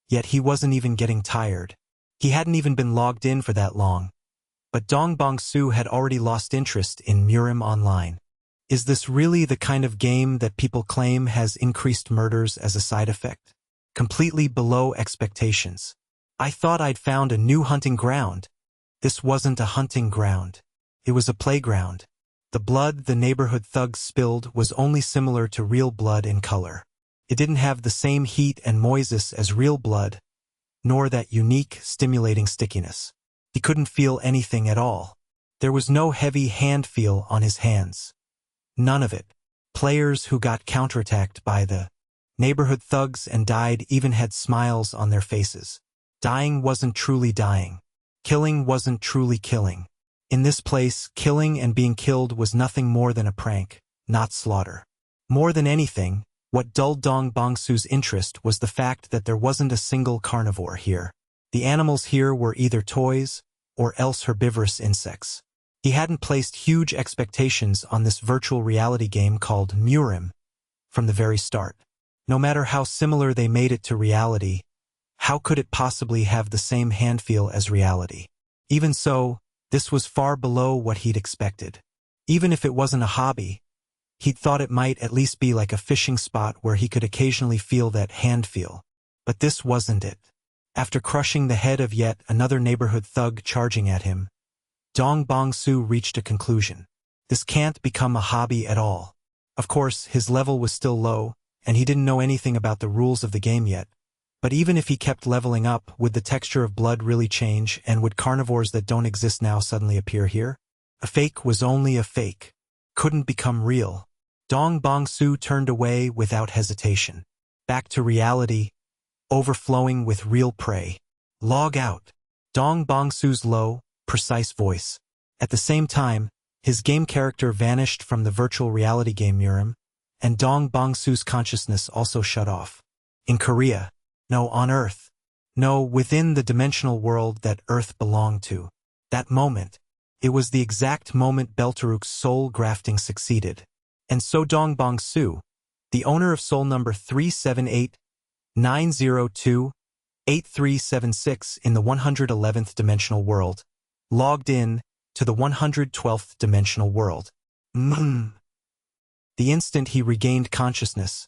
yet he wasn't even getting tired. He hadn't even been logged in for that long. But Dong Bong-su had already lost interest in Murim Online. Is this really the kind of game that people claim has increased murders as a side effect? Completely below expectations. I thought I'd found a new hunting ground. This wasn't a hunting ground. It was a playground. The blood the neighborhood thugs spilled was only similar to real blood in color. It didn't have the same heat and moises as real blood, nor that unique, stimulating stickiness. He couldn't feel anything at all. There was no heavy hand feel on his hands. None of it. Players who got counterattacked by the neighborhood thugs and died even had smiles on their faces. Dying wasn't truly dying. Killing wasn't truly killing. In this place, killing and being killed was nothing more than a prank, not slaughter. More than anything, what dulled Dong Bong-su's interest was the fact that there wasn't a single carnivore here. The animals here were either toys or else herbivorous insects. He hadn't placed huge expectations on this virtual reality game called Murim from the very start. No matter how similar they made it to reality, how could it possibly have the same hand feel as reality? Even so, This was far below what he'd expected. Even if it wasn't a hobby, he'd thought it might at least be like a fishing spot where he could occasionally feel that hand feel. But this wasn't it. After crushing the head of yet another neighborhood thug charging at him, Dong Bong-soo reached a conclusion. This can't become a hobby at all. Of course, his level was still low, and he didn't know anything about the rules of the game yet. But even if he kept leveling up, would the texture of blood really change, and would carnivores that don't exist now suddenly appear here? A fake was only a fake. Couldn't become real. Dong Bong-soo turned away without hesitation. Back to reality, overflowing with real prey. Log out. Dong Bong-soo's low, precise voice. At the same time, his game character vanished from the virtual reality game Murim, and Dong Bong-soo's consciousness also shut off. In Korea. No, on Earth. No, within the dimensional world that Earth belonged to. That moment. It was the exact moment Beltaruk's soul grafting succeeded. And so Dong Bong-soo, the owner of soul number 378-902-8376 in the 111th dimensional world, logged in to the 112th dimensional world. The instant he regained consciousness,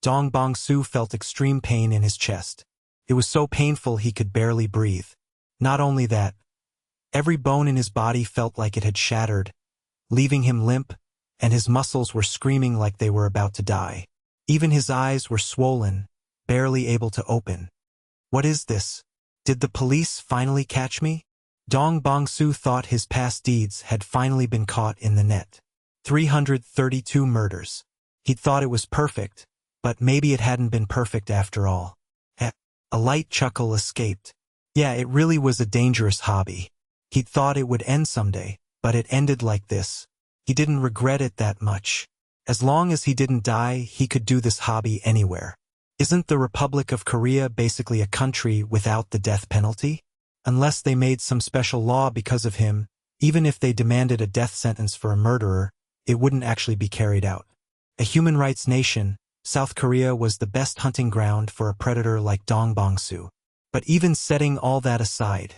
Dong Bong-soo felt extreme pain in his chest. It was so painful he could barely breathe. Not only that, every bone in his body felt like it had shattered, leaving him limp, and his muscles were screaming like they were about to die. Even his eyes were swollen, barely able to open. What is this? Did the police finally catch me? Dong Bong-soo thought his past deeds had finally been caught in the net. 332 murders. He'd thought it was perfect, but maybe it hadn't been perfect after all. A light chuckle escaped. Yeah, it really was a dangerous hobby. He'd thought it would end someday, but it ended like this. He didn't regret it that much. As long as he didn't die, he could do this hobby anywhere. Isn't the Republic of Korea basically a country without the death penalty? Unless they made some special law because of him, even if they demanded a death sentence for a murderer, it wouldn't actually be carried out. A human rights nation, South Korea was the best hunting ground for a predator like Dong Bong-soo. But even setting all that aside,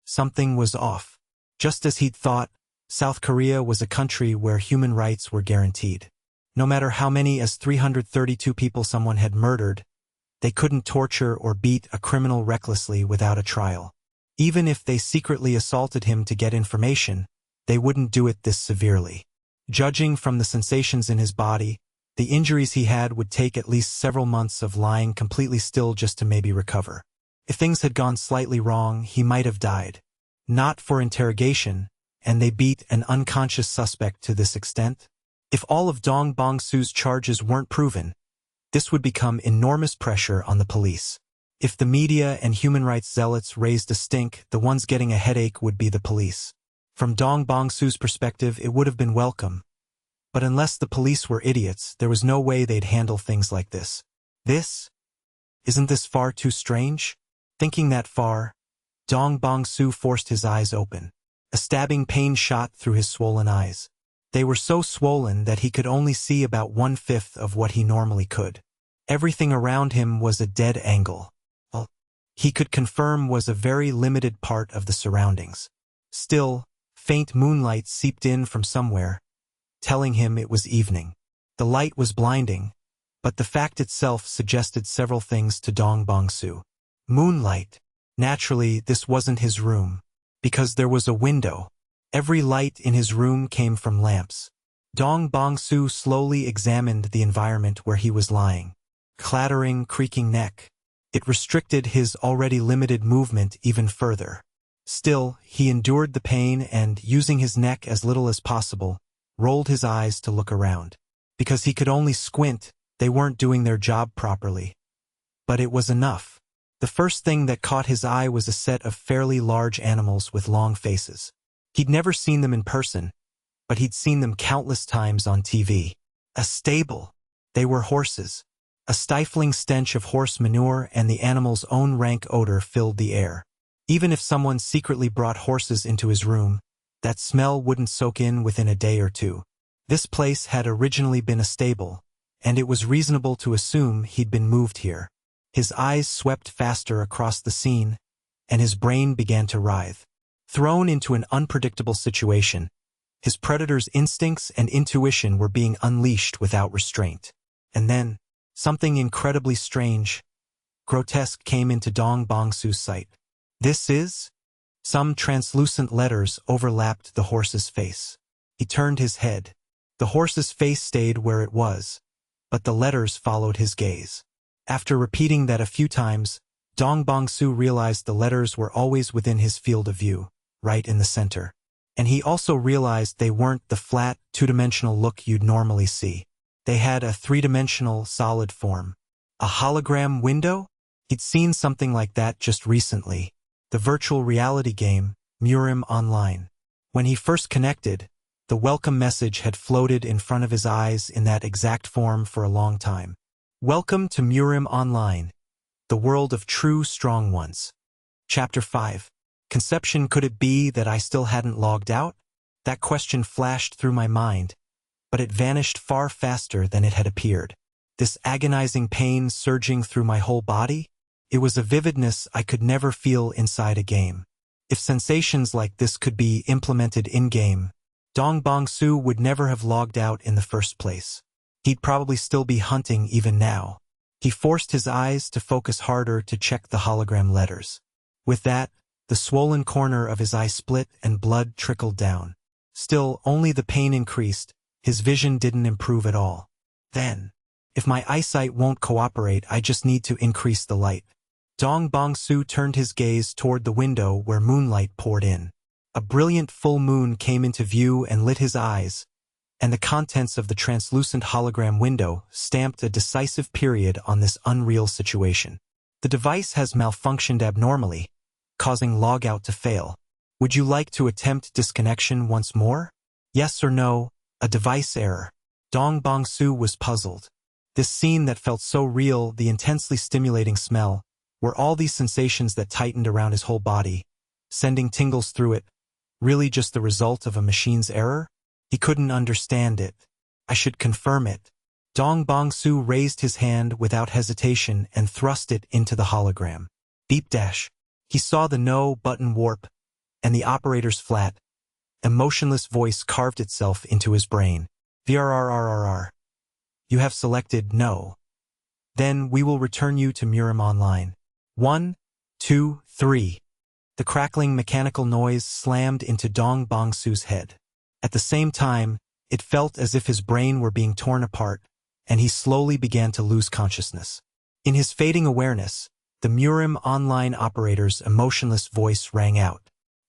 something was off. Just as he'd thought, South Korea was a country where human rights were guaranteed. No matter how many as 332 people someone had murdered, they couldn't torture or beat a criminal recklessly without a trial. Even if they secretly assaulted him to get information, they wouldn't do it this severely. Judging from the sensations in his body, the injuries he had would take at least several months of lying completely still just to maybe recover. If things had gone slightly wrong, he might have died. Not for interrogation, and they beat an unconscious suspect to this extent. If all of Dong Bong-soo's charges weren't proven, this would become enormous pressure on the police. If the media and human rights zealots raised a stink, the ones getting a headache would be the police. From Dong Bong-soo's perspective, it would have been welcome. But unless the police were idiots, there was no way they'd handle things like this. Isn't this far too strange? Thinking that far, Dong Bong-soo forced his eyes open. A stabbing pain shot through his swollen eyes. They were so swollen that he could only see about 1/5 of what he normally could. Everything around him was a dead angle. Well, he could confirm was a very limited part of the surroundings. Still, faint moonlight seeped in from somewhere, telling him it was evening. The light was blinding, but the fact itself suggested several things to Dong Bong-soo. Moonlight. Naturally, this wasn't his room, because there was a window. Every light in his room came from lamps. Dong Bong-soo slowly examined the environment where he was lying. Clattering, creaking neck. It restricted his already limited movement even further. Still, he endured the pain and, using his neck as little as possible, rolled his eyes to look around. Because he could only squint, they weren't doing their job properly. But it was enough. The first thing that caught his eye was a set of fairly large animals with long faces. He'd never seen them in person, but he'd seen them countless times on TV. A stable. They were horses. A stifling stench of horse manure and the animal's own rank odor filled the air. Even if someone secretly brought horses into his room, that smell wouldn't soak in within a day or two. This place had originally been a stable, and it was reasonable to assume he'd been moved here. His eyes swept faster across the scene, and his brain began to writhe. Thrown into an unpredictable situation, his predator's instincts and intuition were being unleashed without restraint. And then, something incredibly strange, grotesque came into Dong Bong-su's sight. This is? Some translucent letters overlapped the horse's face. He turned his head. The horse's face stayed where it was, but the letters followed his gaze. After repeating that a few times, Dong Bong-su realized the letters were always within his field of view, right in the center. And he also realized they weren't the flat, two-dimensional look you'd normally see. They had a three-dimensional, solid form. A hologram window? He'd seen something like that just recently. The virtual reality game, Murim Online. When he first connected, the welcome message had floated in front of his eyes in that exact form for a long time. Welcome to Murim Online, the world of true strong ones. Chapter 5. Conception. Could it be that I still hadn't logged out? That question flashed through my mind, but it vanished far faster than it had appeared. This agonizing pain surging through my whole body? It was a vividness I could never feel inside a game. If sensations like this could be implemented in-game, Dong Bong-su would never have logged out in the first place. He'd probably still be hunting even now. He forced his eyes to focus harder to check the hologram letters. With that, the swollen corner of his eye split and blood trickled down. Still, only the pain increased. His vision didn't improve at all. Then, if my eyesight won't cooperate, I just need to increase the light. Dong Bong-su turned his gaze toward the window where moonlight poured in. A brilliant full moon came into view and lit his eyes, and the contents of the translucent hologram window stamped a decisive period on this unreal situation. The device has malfunctioned abnormally, causing logout to fail. Would you like to attempt disconnection once more? Yes or no, a device error. Dong Bong-su was puzzled. This scene that felt so real, the intensely stimulating smell, were all these sensations that tightened around his whole body, sending tingles through it, really just the result of a machine's error? He couldn't understand it. I should confirm it. Dong Bong-su raised his hand without hesitation and thrust it into the hologram. Beep dash. He saw the no button warp, and the operator's flat, emotionless voice carved itself into his brain. VRRRRR. You have selected no. Then we will return you to Murim Online. 1, 2, 3. The crackling mechanical noise slammed into Dong Bong-su's head. At the same time, it felt as if his brain were being torn apart, and he slowly began to lose consciousness. In his fading awareness, the Murim Online operator's emotionless voice rang out.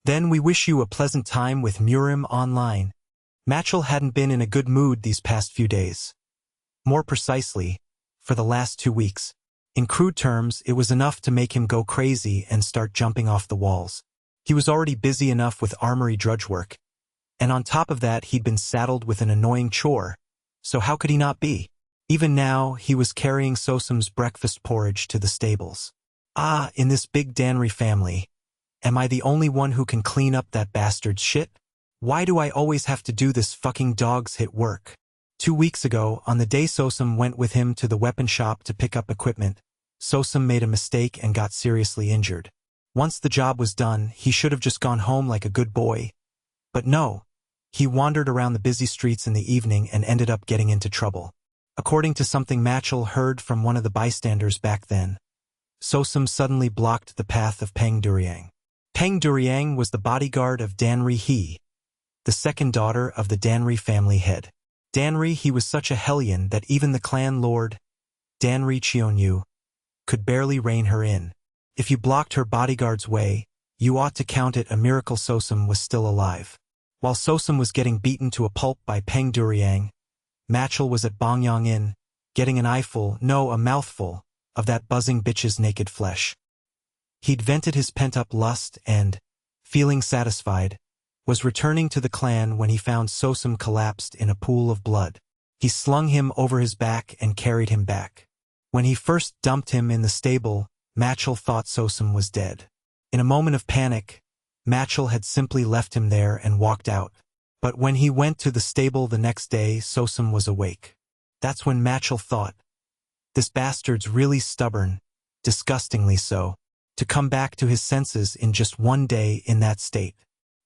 Then we wish you a pleasant time with Murim Online. Matchell hadn't been in a good mood these past few days. More precisely, for the last 2 weeks. In crude terms, it was enough to make him go crazy and start jumping off the walls. He was already busy enough with armory drudge work, and on top of that he'd been saddled with an annoying chore, so how could he not be? Even now, he was carrying Sosum's breakfast porridge to the stables. Ah, in this big Danri family, am I the only one who can clean up that bastard's shit? Why do I always have to do this fucking dog's hit work? 2 weeks ago, on the day Sosum went with him to the weapon shop to pick up equipment, Sosum made a mistake and got seriously injured. Once the job was done, he should have just gone home like a good boy. But no, he wandered around the busy streets in the evening and ended up getting into trouble. According to something Matchell heard from one of the bystanders back then, Sosum suddenly blocked the path of Peng Duryang. Peng Duryang was the bodyguard of Danri He, the second daughter of the Danri family head. Danri He was such a hellion that even the clan lord, Danri Cheonyu, could barely rein her in. If you blocked her bodyguard's way, you ought to count it a miracle Sosum was still alive. While Sosum was getting beaten to a pulp by Peng Duryang, Matchell was at Bongyang Inn, getting an eyeful, no, a mouthful, of that buzzing bitch's naked flesh. He'd vented his pent-up lust and, feeling satisfied, was returning to the clan when he found Sosum collapsed in a pool of blood. He slung him over his back and carried him back. When he first dumped him in the stable, Matchell thought Sosum was dead. In a moment of panic, Matchell had simply left him there and walked out. But when he went to the stable the next day, Sosum was awake. That's when Matchell thought, this bastard's really stubborn, disgustingly so, to come back to his senses in just 1 day in that state.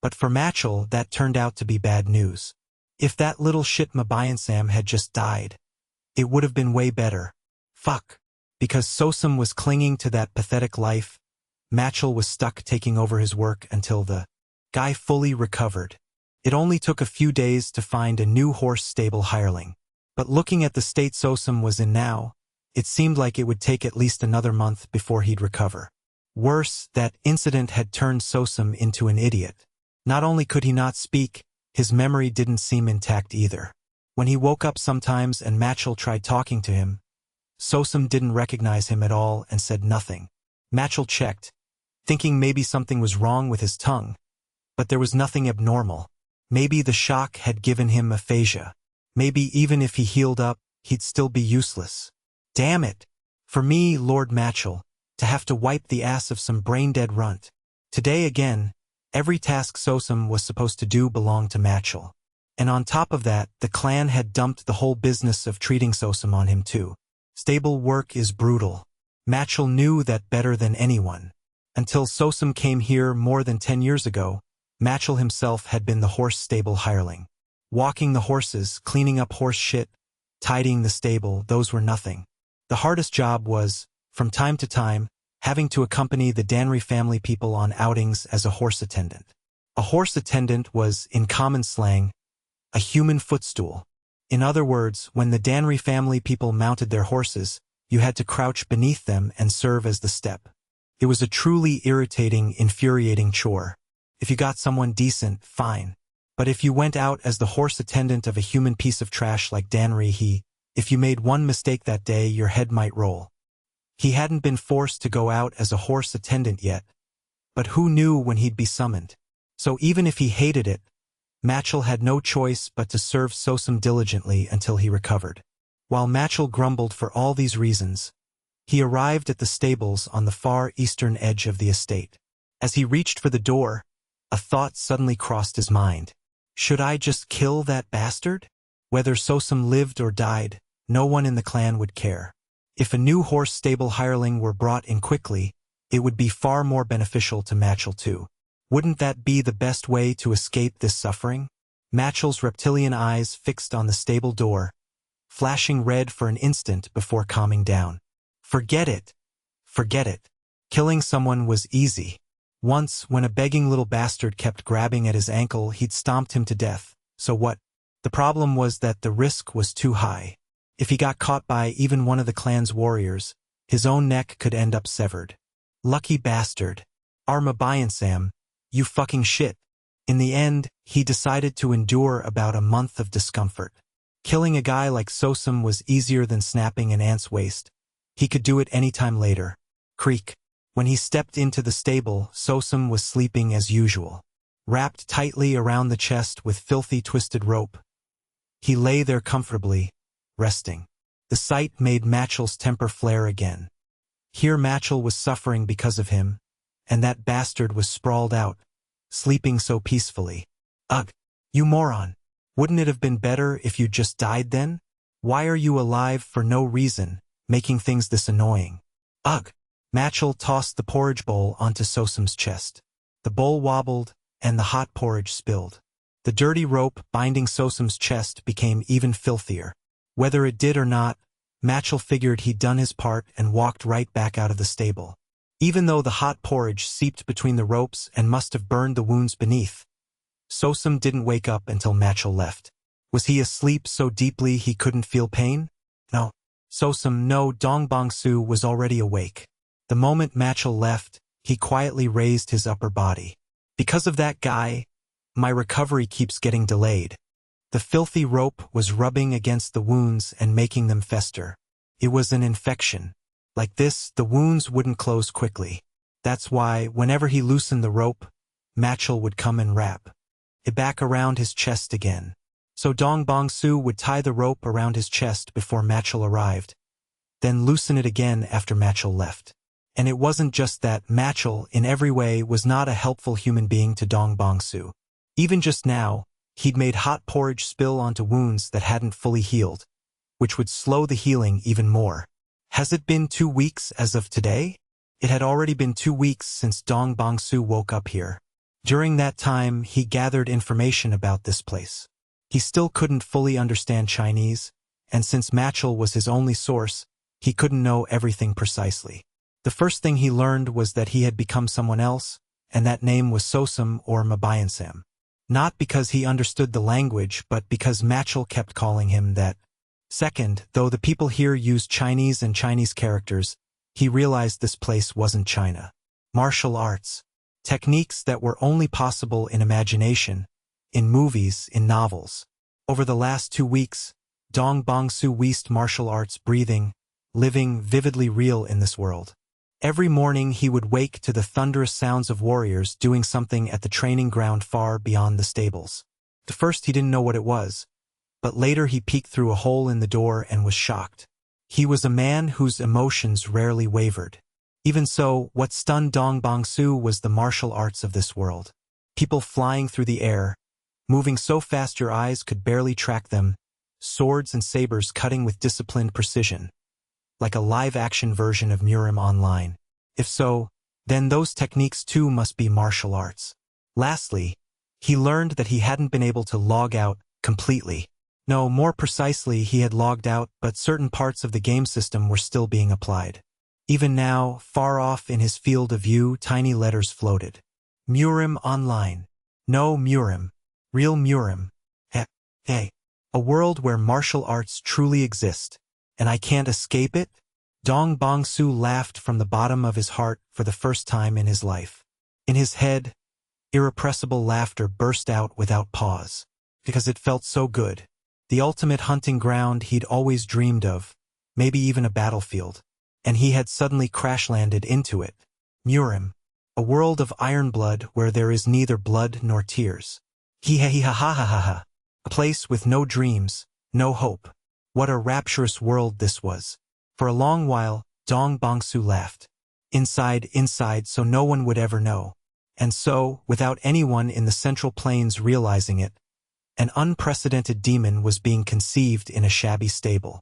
But for Machel, that turned out to be bad news. If that little shit Mabayansam had just died, it would have been way better. Fuck. Because Sosum was clinging to that pathetic life, Machel was stuck taking over his work until the guy fully recovered. It only took a few days to find a new horse stable hireling. But looking at the state Sosum was in now, it seemed like it would take at least another month before he'd recover. Worse, that incident had turned Sosum into an idiot. Not only could he not speak, his memory didn't seem intact either. When he woke up sometimes and Machel tried talking to him, Sosum didn't recognize him at all and said nothing. Machel checked, thinking maybe something was wrong with his tongue. But there was nothing abnormal. Maybe the shock had given him aphasia. Maybe even if he healed up, he'd still be useless. Damn it! For me, Lord Machel, to have to wipe the ass of some brain-dead runt. Today again, every task Sosum was supposed to do belonged to Machel. And on top of that, the clan had dumped the whole business of treating Sosum on him too. Stable work is brutal. Machel knew that better than anyone. Until Sosum came here more than 10 years ago, Machel himself had been the horse stable hireling. Walking the horses, cleaning up horse shit, tidying the stable, those were nothing. The hardest job was, from time to time, having to accompany the Danry family people on outings as a horse attendant. A horse attendant was, in common slang, a human footstool. In other words, when the Danry family people mounted their horses, you had to crouch beneath them and serve as the step. It was a truly irritating, infuriating chore. If you got someone decent, fine. But if you went out as the horse attendant of a human piece of trash like Danry, if you made one mistake that day, your head might roll. He hadn't been forced to go out as a horse attendant yet, but who knew when he'd be summoned? So even if he hated it, Machel had no choice but to serve Sosum diligently until he recovered. While Machel grumbled for all these reasons, he arrived at the stables on the far eastern edge of the estate. As he reached for the door, a thought suddenly crossed his mind. Should I just kill that bastard? Whether Sosum lived or died, no one in the clan would care. If a new horse stable hireling were brought in quickly, it would be far more beneficial to Machel too. Wouldn't that be the best way to escape this suffering? Machel's reptilian eyes fixed on the stable door, flashing red for an instant before calming down. Forget it. Forget it. Killing someone was easy. Once, when a begging little bastard kept grabbing at his ankle, he'd stomped him to death. So what? The problem was that the risk was too high. If he got caught by even one of the clan's warriors, his own neck could end up severed. Lucky bastard. Mabayansam, you fucking shit. In the end, he decided to endure about a month of discomfort. Killing a guy like Sosum was easier than snapping an ant's waist. He could do it any time later. Creak. When he stepped into the stable, Sosum was sleeping as usual. Wrapped tightly around the chest with filthy twisted rope. He lay there comfortably, resting. The sight made Machel's temper flare again. Here Machel was suffering because of him, and that bastard was sprawled out, sleeping so peacefully. Ugh, you moron. Wouldn't it have been better if you just died then? Why are you alive for no reason, making things this annoying? Ugh. Machel tossed the porridge bowl onto Sosum's chest. The bowl wobbled, and the hot porridge spilled. The dirty rope binding Sosum's chest became even filthier. Whether it did or not, Machel figured he'd done his part and walked right back out of the stable. Even though the hot porridge seeped between the ropes and must have burned the wounds beneath, Sosum didn't wake up until Machel left. Was he asleep so deeply he couldn't feel pain? No. Sosum, no, Dongbongsu was already awake. The moment Machel left, he quietly raised his upper body. Because of that guy, my recovery keeps getting delayed. The filthy rope was rubbing against the wounds and making them fester. It was an infection. Like this, the wounds wouldn't close quickly. That's why, whenever he loosened the rope, Machel would come and wrap it back around his chest again. So Dongbongsu would tie the rope around his chest before Machel arrived, then loosen it again after Machel left. And it wasn't just that. Machel, in every way, was not a helpful human being to Dongbongsu. Even just now, he'd made hot porridge spill onto wounds that hadn't fully healed, which would slow the healing even more. Has it been 2 weeks as of today? It had already been 2 weeks since Dongbongsu woke up here. During that time, he gathered information about this place. He still couldn't fully understand Chinese, and since Machel was his only source, he couldn't know everything precisely. The first thing he learned was that he had become someone else, and that name was Sosam or Mabayansam. Not because he understood the language, but because Machel kept calling him that. Second, though the people here used Chinese and Chinese characters, he realized this place wasn't China. Martial arts. Techniques that were only possible in imagination, in movies, in novels. Over the last 2 weeks, Dong Bongsu Weist martial arts breathing, living vividly real in this world. Every morning he would wake to the thunderous sounds of warriors doing something at the training ground far beyond the stables. At first he didn't know what it was, but later he peeked through a hole in the door and was shocked. He was a man whose emotions rarely wavered. Even so, what stunned Dong Bongsu was the martial arts of this world. People flying through the air, moving so fast your eyes could barely track them, swords and sabers cutting with disciplined precision, like a live-action version of Murim Online. If so, then those techniques too must be martial arts. Lastly, he learned that he hadn't been able to log out completely. No, more precisely, he had logged out, but certain parts of the game system were still being applied. Even now, far off in his field of view, tiny letters floated. Murim Online. No Murim. Real Murim. Hey. A world where martial arts truly exist, and I can't escape it? Dong Bongsu laughed from the bottom of his heart for the first time in his life. In his head, irrepressible laughter burst out without pause, because it felt so good. The ultimate hunting ground he'd always dreamed of, maybe even a battlefield, and he had suddenly crash-landed into it. Murim. A world of iron blood where there is neither blood nor tears. He-ha-ha-ha-ha-ha. A place with no dreams, no hope. What a rapturous world this was. For a long while, Dong Bongsu laughed. Inside, so no one would ever know. And so, without anyone in the Central Plains realizing it, an unprecedented demon was being conceived in a shabby stable.